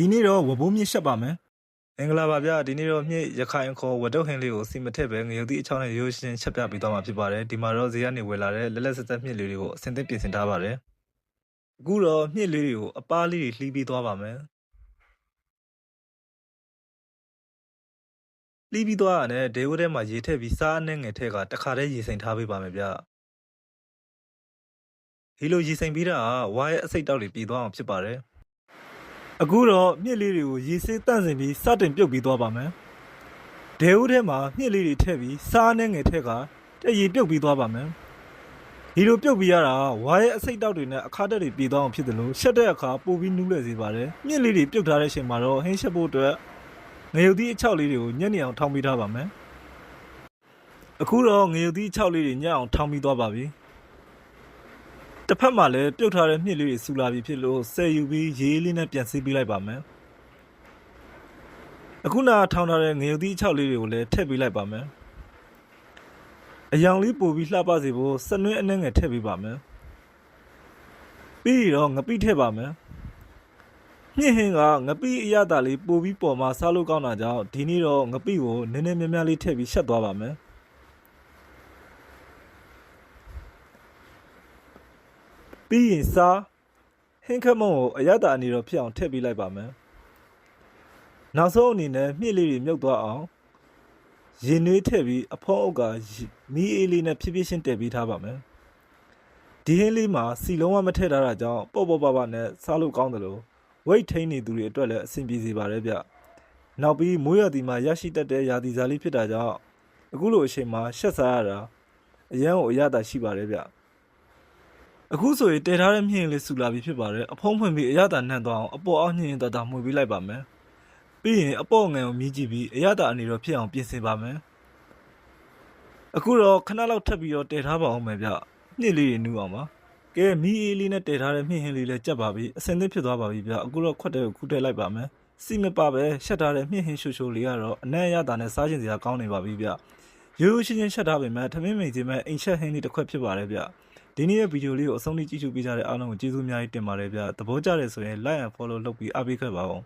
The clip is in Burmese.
ဒီနေ့တော့ဝဘိုးမြင့်ရှက်ပါမယ်အင်္ဂလာပါဗျာဒီနေ့တော့မြင့်ရခိုင်ခေါ်ဝတ်တုတ်ဟင်းလေးကိုစီမထက်ပဲငရုတ်သီးအချောင်းနဲ့ရိုးရှင်းချက်ပြပေးသွားမှာဖြစ်ပါတယ်ဒီမှာတော့ဈေးကနေဝယ်လာတဲ့လက်လက်ဆက်ဆက်မြင့်လေးတွေကိုအစင်သင့်ပြင်ဆင်ထားပါတယ်အခုတော့မြင့်လေးတွေကိုအပားလေးတွေလှီးပြီးသွားပါမယ်လှီးပြီးသွားရတဲ့ဒေဝထဲမှာရေထည့်ပြီးစားအနှဲငယ်ထည့်ကတခါတည်းရေစိမ်ထားပေးပါမယ်ဗျဒီလိုရေစိမ်ပြီးတာကဝါရဲ့အစိတ်တောက်တွေပြေသွားအောင်ဖြစ်ပါတယ်အခုတော့မြစ်လေးတွေကိုရေဆေးတန့်စင်ပြီးစတင်ပြုတ်ပြီးသွားပါမယ်။ဒေဦးထဲမှာမြစ်လေးတွေထည့်ပြီးစားနှဲငယ်ထည့်ကတရေပြုတ်ပြီးသွားပါမယ်။ဒီလိုပြုတ်ပြီးရတာဝါရဲ့အစိတ်တောက်တွေနဲ့အခါတက်တွေပြေသွားအောင်ဖြစ်တယ်လို့ရှက်တဲ့အခါပို့ပြီးနူးလဲစေပါတယ်။မြစ်လေးတွေပြုတ်ထားတဲ့အချိန်မှာတော့ဟင်းချက်ဖို့အတွက်ငရုတ်သီးအချောက်လေးတွေကိုညက်နေအောင်ထောင်းပေးထားပါမယ်။အခုတော့ငရုတ်သီးအချောက်လေးတွေညက်အောင်ထောင်းပြီးသွားပါပြီ။တစ်ဖက်မှာလည်းပြုတ်ထားတဲ့မြစ်လေးတွေဆူလာပြီးဖြစ်လို့ဆယ်ယူပြီးရေးလေးနဲ့ပြန်ဆေးပေးလိုက်ပါမယ်အခုနာထောင်းထားတဲ့ငရုတ်သီးအချောက်လေးတွေကိုလည်းထည့်ပေးလိုက်ပါမယ်အယောင်လေးပို့ပြီးလှပစေဖို့စနွင်းအနှဲငယ်ထည့်ပေးပါမယ်ပြီးတော့ငပိထည့်ပါမယ်မြင့်ဟင်းကငပိအရသာလေးပို့ပြီးပေါ်မှာစားလို့ကောင်းတာကြောင့်ဒီနေ့တော့ငပိကိုနည်းနည်းများများလေးထည့်ပြီးရှက်သွားပါမယ်ပြီးရင်စားဟင်းခက်မုံကိုအရသာအနေတော့ဖြစ်အောင်ထည့်ပေးလိုက်ပါမယ်နောက်ဆုံးအနေနဲ့မြစ်လေးတွေမြုပ်သွားအောင်ရေနွေးထည့်ပြီးအဖုံးအုပ်ကမီးအေးလေးနဲ့ဖြည်းဖြည်းချင်းတည်ပေးထားပါမယ်ဒီဟင်းလေးမှာစီလုံးဝမထည့်ထားတာကြောင့်ပေါ့ပေါ့ပါပါနဲ့စားလို့ကောင်းတယ်လို့ဝိတ်ထိန်နေသူတွေအတွက်လည်းအဆင်ပြေစေပါတယ်ဗျနောက်ပြီးမိုးရသည်မှာရရှိတတ်တဲ့ရာသီစားလေးဖြစ်တာကြောင့်အခုလိုအချိန်မှာရှက်စားရတာအရန်ကိုအရသာရှိပါတယ်ဗျအခုဆိုရင်တည်ထားတဲ့မြင့်လေးဆူလာပြီးဖြစ်ပါတယ်အဖုံးဖွင့်ပြီးအရသာနှံ့သွားအောင်အပေါ်အောက်ညှင်းရင်တမှွေပေးလိုက်ပါမယ်ပြီးရင်အပေါ်ငယ်ကိုမြည်ကြည့်ပြီးအရသာအနေတော့ဖြစ်အောင်ပြင်ဆင်ပါမယ်အခုတော့ခဏလောက်ထပ်ပြီးတော့တည်ထားပါအောင်မယ်ဗျမြင့်လေးတွေနူးအောင်ပါကဲမီးအေးလေးနဲ့တည်ထားတဲ့မြင့်ဟင်းလေးလည်းကြက်ပါပြီအစင်သစ်ဖြစ်သွားပါပြီဗျအခုတော့ခွက်တဲ့ကိုခူးထည့်လိုက်ပါမယ်စီမပါပဲရှက်ထားတဲ့မြင့်ဟင်းရှိုးရှိုးလေးကတော့အနံ့အရသာနဲ့စားချင်စရာကောင်းနေပါပြီဗျရိုးရိုးရှင်းရှင်းရှက်ထားပေမဲ့ထမင်းမိန်စီမဲ့အိမ်ချက်ဟင်းလေးတစ်ခွက်ဖြစ်ပါတယ်ဗျဒီနေ့ရဲ့ဗီဒီယိုလေးကိုအဆုံးထိကြည့်ရှုပေးကြတဲ့အားလုံးကိုကျေးဇူးအများကြီးတင်ပါတယ်ဗျသဘောကျတယ်ဆိုရင် like and follow လုပ်ပြီးအားပေးခဲ့ပါဦး